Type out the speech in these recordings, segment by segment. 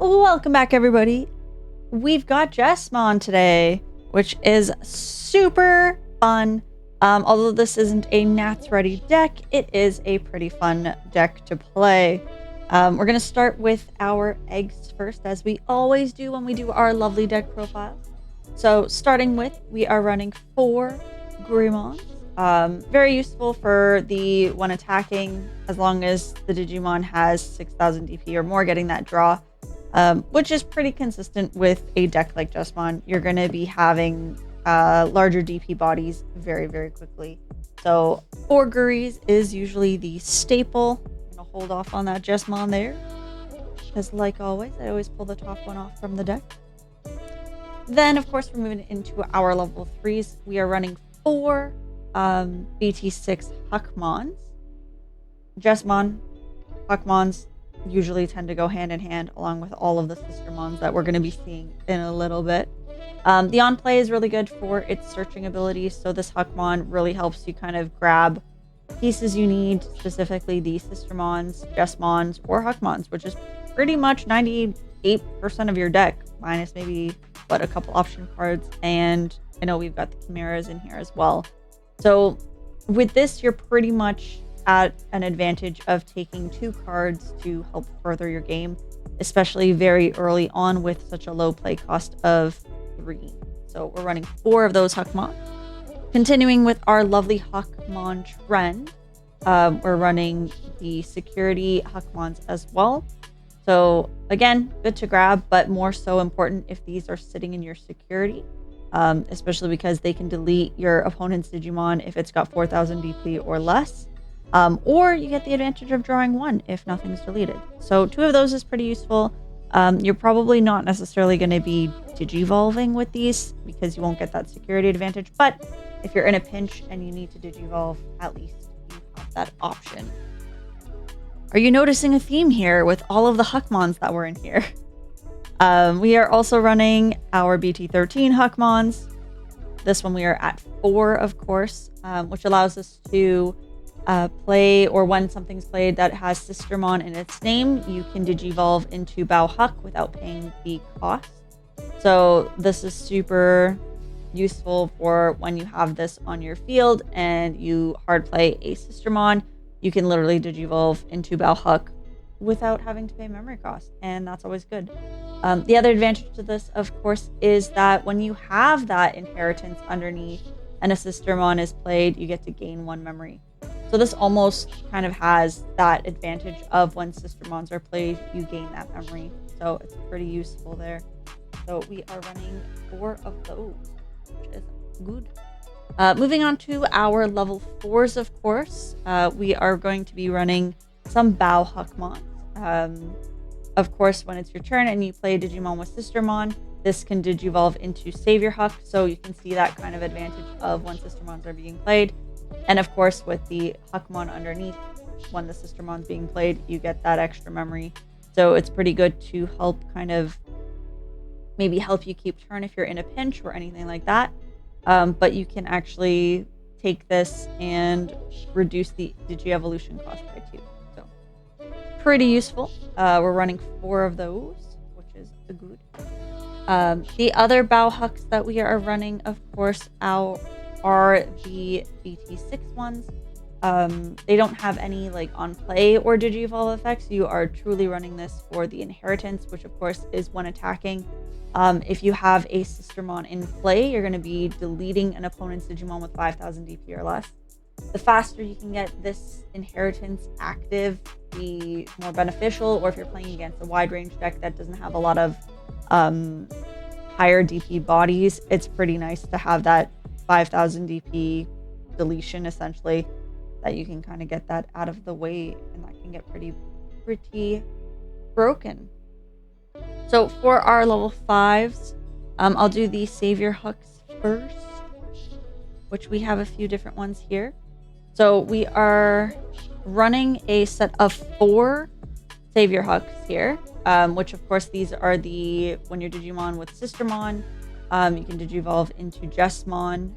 Welcome back, everybody. We've got Jesmon today, which is super fun. Although this isn't a Nats Ready deck, it is a pretty fun deck to play. We're going to start with our eggs first, as we always do when we do our lovely deck profiles. So starting with, we are running 4 Gabumon. Very useful for the when attacking, as long as the Digimon has 6,000 DP or more, getting that draw. Which is pretty consistent with a deck like Jesmon. You're going to be having larger DP bodies very, very quickly. So 4 Guris is usually the staple. I'm going to hold off on that Jesmon there, because like always, I always pull the top one off from the deck. Then, of course, we're moving into our level 3s. We are running 4 BT-6 Huckmons. Jesmon, Huckmons usually tend to go hand in hand, along with all of the Sistermons that we're going to be seeing in a little bit. The on-play is really good for its searching ability, so this Huckmon really helps you kind of grab pieces you need, specifically the Sistermons, Jesmons, or Huckmons, which is pretty much 98% of your deck, minus maybe, a couple option cards, and I know we've got the Chimeras in here as well. So with this, you're pretty much at an advantage of taking 2 cards to help further your game, especially very early on with such a low play cost of 3. So we're running 4 of those Huckmon. Continuing with our lovely Huckmon trend, we're running the security Huckmons as well. So again, good to grab, but more so important if these are sitting in your security, especially because they can delete your opponent's Digimon if it's got 4,000 DP or less. Or you get the advantage of drawing 1 if nothing's deleted. So 2 of those is pretty useful. You're probably not necessarily going to be digivolving with these because you won't get that security advantage. But if you're in a pinch and you need to digivolve, at least you have that option. Are you noticing a theme here with all of the Huckmons that were in here? We are also running our BT-14 Huckmons. This one we are at 4, of course, which allows us to play, or when something's played that has Sistermon in its name, you can digivolve into Bao Huck without paying the cost. So this is super useful for when you have this on your field and you hard play a Sistermon. You can literally digivolve into Bao Huck without having to pay memory cost, and that's always good. The other advantage to this, of course, is that when you have that inheritance underneath and a Sistermon is played, you get to gain 1 memory. So this almost kind of has that advantage of when Sistermons are played, you gain that memory. So it's pretty useful there. So we are running 4 of those, which is good. Moving on to our level 4s, of course, we are going to be running some Bao Huckmons. Of course, when it's your turn and you play Digimon with Sistermon, this can digivolve into Savior Huck, so you can see that kind of advantage of when Sistermons are being played. And of course, with the Huckmon underneath, when the Sistermon's being played, you get that extra memory. So it's pretty good to help kind of maybe help you keep turn if you're in a pinch or anything like that. But you can actually take this and reduce the Digi-evolution cost by 2. So pretty useful. We're running 4 of those, which is good. The other Bao Hucks that we are running, of course, are the BT-6 ones. They don't have any like on play or digivolve effects. You are truly running this for the inheritance, which of course is when attacking. If you have a Sistermon in play, you're going to be deleting an opponent's Digimon with 5,000 DP or less. The faster you can get this inheritance active, the more beneficial. Or if you're playing against a wide range deck that doesn't have a lot of higher DP bodies, it's pretty nice to have that 5,000 DP deletion, essentially, that you can kind of get that out of the way, and that can get pretty broken. So for our level 5s, I'll do the Savior Hucks first, which we have a few different ones here. So we are running a set of 4 Savior Hucks here, which of course these are the when you're Digimon with Sistermon, you can digivolve into Jesmon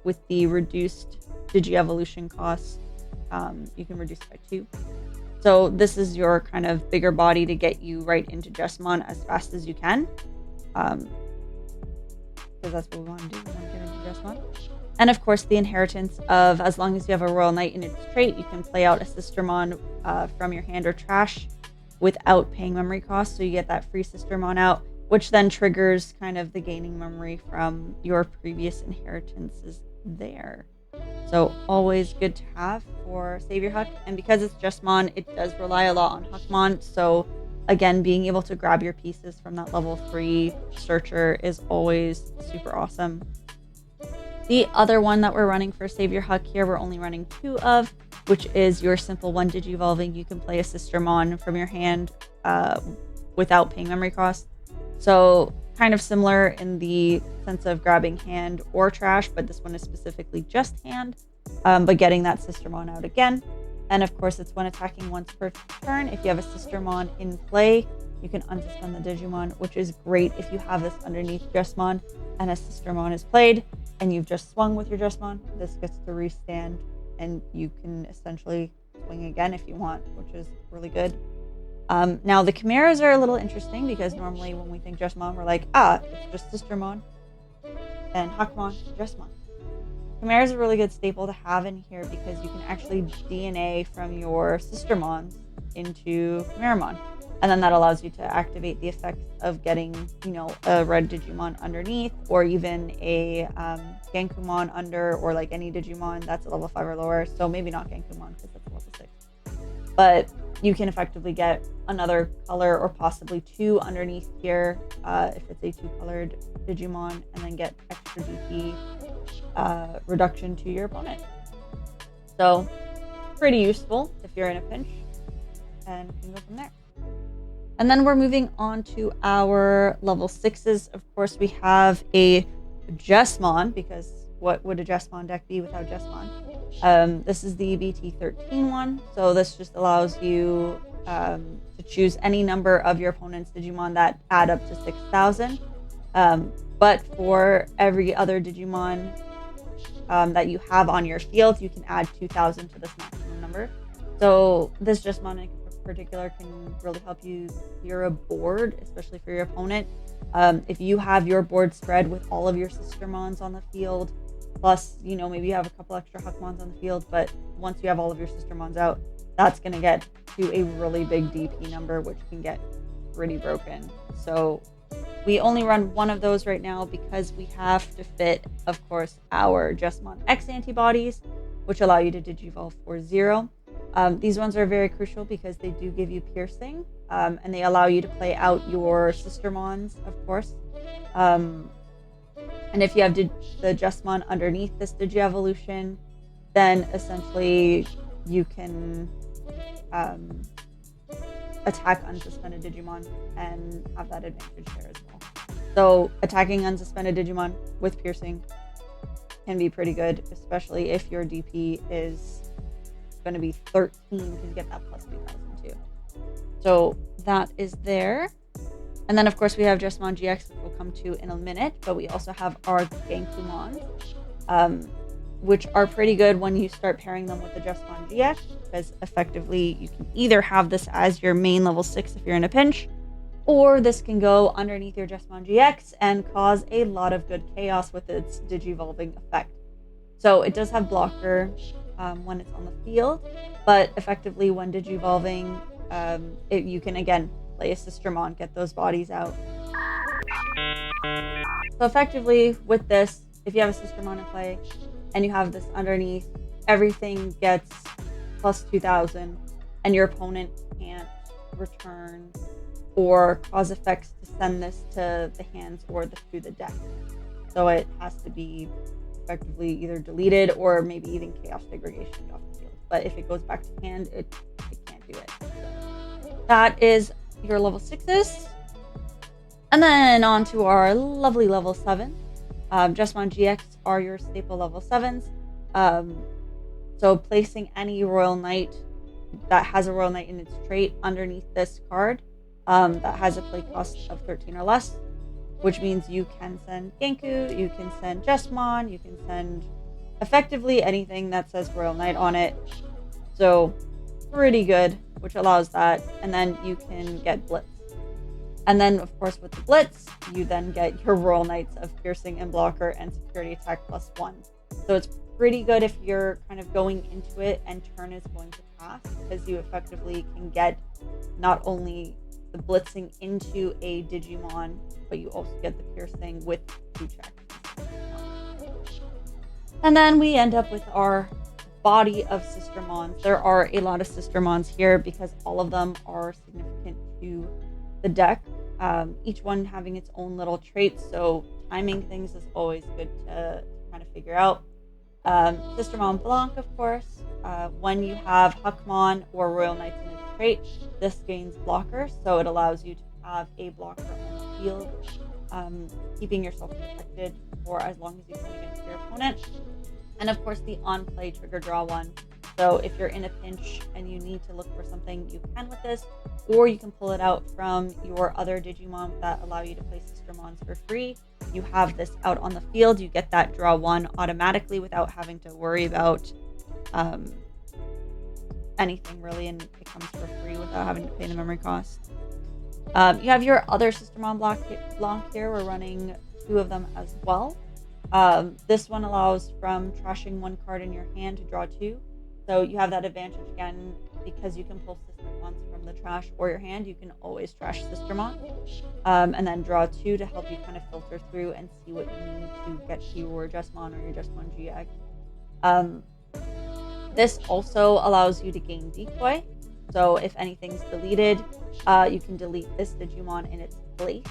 with the reduced Digi-evolution cost. You can reduce it by 2. So this is your kind of bigger body to get you right into Jesmon as fast as you can. Because that's what we want to do. We want to get into Jesmon. And of course, the inheritance of, as long as you have a Royal Knight in its trait, you can play out a Sistermon from your hand or trash without paying memory costs. So you get that free Sistermon out, which then triggers kind of the gaining memory from your previous inheritances there. So always good to have for Savior Huck. And because it's Jesmon, it does rely a lot on Huckmon. So again, being able to grab your pieces from that level 3 searcher is always super awesome. The other one that we're running for Savior Huck here, we're only running 2 of, which is your simple 1 Digivolving. You can play a Sistermon from your hand without paying memory costs. So kind of similar in the sense of grabbing hand or trash, but this one is specifically just hand, but getting that Sistermon out again. And of course, it's when attacking once per turn. If you have a Sistermon in play, you can unsuspend the Digimon, which is great if you have this underneath Jesmon and a Sistermon is played and you've just swung with your Jesmon. This gets to restand and you can essentially swing again if you want, which is really good. Now the Chimeras are a little interesting because normally when we think Jesmon, we're like, it's just Sistermon and Huckmon, Jesmon. Chimera is a really good staple to have in here because you can actually DNA from your Sistermons into Chimeramon. And then that allows you to activate the effect of getting, a red Digimon underneath, or even a Gankumon under, or like any Digimon that's a level 5 or lower. So maybe not Gankumon because that's level 6. But you can effectively get another color or possibly 2 underneath here if it's a 2-colored Digimon, and then get extra DP reduction to your opponent. So pretty useful if you're in a pinch, and you can go from there. And then we're moving on to our level 6s. Of course, we have a Jesmon, because what would a Jesmon deck be without Jesmon? This is the BT-14 one. So this just allows you to choose any number of your opponent's Digimon that add up to 6,000. But for every other Digimon that you have on your field, you can add 2,000 to this maximum number. So this Jesmon in particular can really help you clear a board, especially for your opponent. If you have your board spread with all of your Sistermons on the field, plus, maybe you have a couple extra Huckmons on the field, but once you have all of your Sistermons out, that's going to get to a really big DP number, which can get pretty broken. So we only run 1 of those right now because we have to fit, of course, our Jesmon X antibodies, which allow you to Digivolve for 0. These ones are very crucial because they do give you piercing, and they allow you to play out your Sistermons, of course. And if you have the Jesmon underneath this Digievolution, then essentially you can attack unsuspended Digimon and have that advantage there as well. So attacking unsuspended Digimon with piercing can be pretty good, especially if your DP is going to be 13, because you get that plus 2,000 too. So that is there. And then of course we have Jesmon GX, which we'll come to in a minute, but we also have our Gankumon, which are pretty good when you start pairing them with the Jesmon GX, because effectively you can either have this as your main level 6 if you're in a pinch, or this can go underneath your Jesmon GX and cause a lot of good chaos with its Digivolving effect. So it does have blocker when it's on the field, but effectively when Digivolving, you can again play a Sistermon, get those bodies out. So effectively with this, if you have a Sistermon in play and you have this underneath, everything gets plus 2,000, and your opponent can't return or cause effects to send this to the hands or to the deck. So it has to be effectively either deleted or maybe even chaos degradation off the field. But if it goes back to hand, it can't do it. So that is your level 6s. And then on to our lovely level 7. Jesmon GX are your staple level 7s. So placing any Royal Knight that has a Royal Knight in its trait underneath this card that has a play cost of 13 or less, which means you can send Genku, you can send Jesmon, you can send effectively anything that says Royal Knight on it. So pretty good, which allows that. And then you can get Blitz. And then, of course, with the Blitz, you then get your Royal Knights of Piercing and Blocker and Security Attack +1. So it's pretty good if you're kind of going into it and turn is going to pass, because you effectively can get not only the blitzing into a Digimon, but you also get the piercing with 2 checks. And then we end up with our body of Sistermons. There are a lot of Sistermons here because all of them are significant to the deck. Each one having its own little traits, so timing things is always good to kind of figure out. Sistermon Blanc, of course. When you have Huckmon or Royal Knights in its trait, this gains blocker, so it allows you to have a blocker on the field, keeping yourself protected for as long as you can against your opponent. And of course, the on-play trigger draw one. So if you're in a pinch and you need to look for something, you can with this, or you can pull it out from your other Digimon that allow you to play Sistermons for free. You have this out on the field, you get that draw 1 automatically without having to worry about anything really, and it comes for free without having to pay the memory cost. You have your other Sistermon Blanc here. We're running 2 of them as well. This one allows from trashing 1 card in your hand to draw 2. So you have that advantage again, because you can pull Sistermons from the trash or your hand. You can always trash Sistermon, and then draw 2 to help you kind of filter through and see what you need to get to your Jesmon or your Jesmon GX. This also allows you to gain decoy. So if anything's deleted, you can delete this Digimon in its place,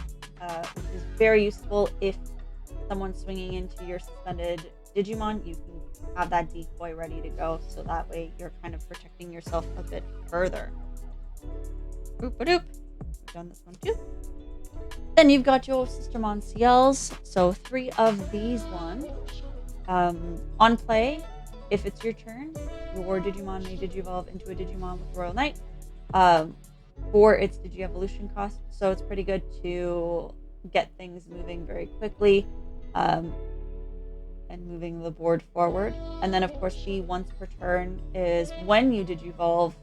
which is very useful if someone's swinging into your suspended Digimon. You can have that decoy ready to go, so that way you're kind of protecting yourself a bit further. Boop-a-doop. We've done this one too. Then you've got your Sistermon CLs, so 3 of these ones. On play, if it's your turn, your Digimon may Digivolve into a Digimon with Royal Knight for its Digi-Evolution cost, so it's pretty good to get things moving very quickly and moving the board forward. And then, of course, the once per turn is when you Digivolve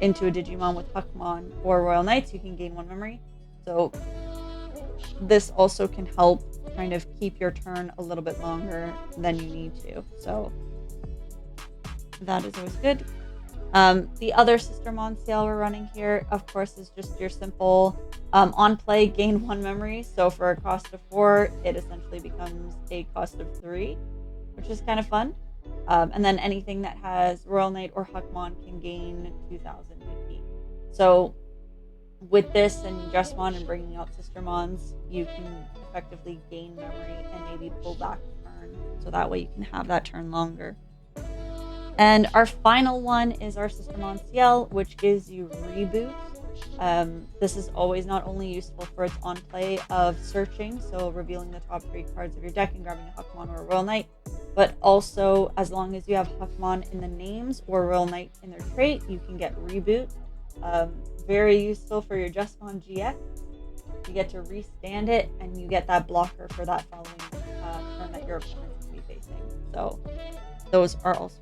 into a Digimon with Huckmon or Royal Knights, you can gain 1 memory. So this also can help kind of keep your turn a little bit longer than you need to. So that is always good. The other Sistermon sale we're running here, of course, is just your simple on play gain 1 memory. So for a cost of 4, it essentially becomes a cost of 3, which is kind of fun. And then anything that has Royal Knight or Huckmon can gain 2,000 BP. So with this and Jesmon and bringing out Sistermons, you can effectively gain memory and maybe pull back a turn, so that way you can have that turn longer. And our final one is our Sistermon CL, which gives you Reboot. This is always not only useful for its on play of searching, so revealing the top 3 cards of your deck and grabbing a Huckmon or a Royal Knight, but also as long as you have Huckmon in the names or Royal Knight in their trait, you can get Reboot. Very useful for your Jesmon GX. You get to restand it, and you get that blocker for that following turn that your opponent's going to be facing. So those are also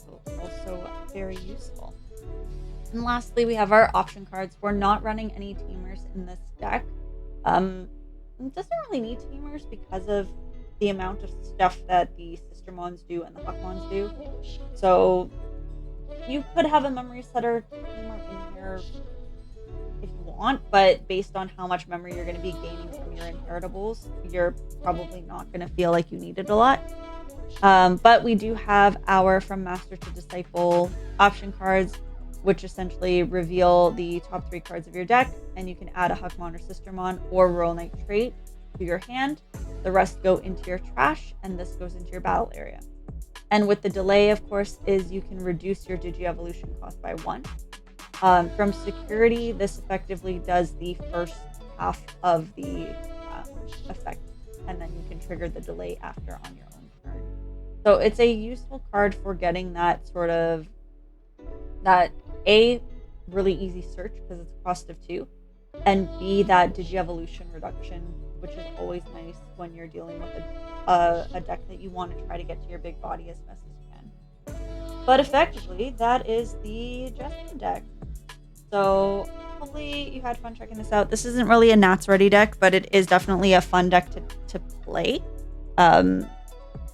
very useful. And lastly, we have our option cards. We're not running any teamers in this deck. It doesn't really need teamers because of the amount of stuff that the Sistermons do and the Huckmons do. So you could have a memory setter teamer in here if you want, but based on how much memory you're going to be gaining from your inheritables, you're probably not going to feel like you need it a lot. But we do have our From Master to Disciple option cards, which essentially reveal the top 3 cards of your deck, and you can add a Huckmon or Sistermon or Royal Knight trait to your hand. The rest go into your trash, and this goes into your battle area. And with the delay, of course, is you can reduce your Digi-Evolution cost by 1. From security, this effectively does the first half of the effect, and then you can trigger the delay after on your own turn. So it's a useful card for getting that sort of, that A, really easy search because it's a cost of 2, and B, that Digi-Evolution reduction, which is always nice when you're dealing with a deck that you want to try to get to your big body as best as you can. But effectively, that is the Jesmon deck. So hopefully you had fun checking this out. This isn't really a Nats Ready deck, but it is definitely a fun deck to play.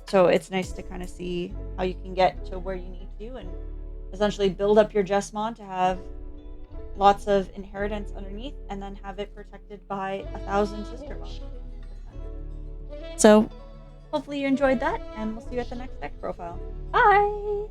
So it's nice to kind of see how you can get to where you need to and essentially build up your Jesmon to have lots of inheritance underneath and then have it protected by 1,000 Sistermon. So hopefully you enjoyed that, and we'll see you at the next deck profile. Bye!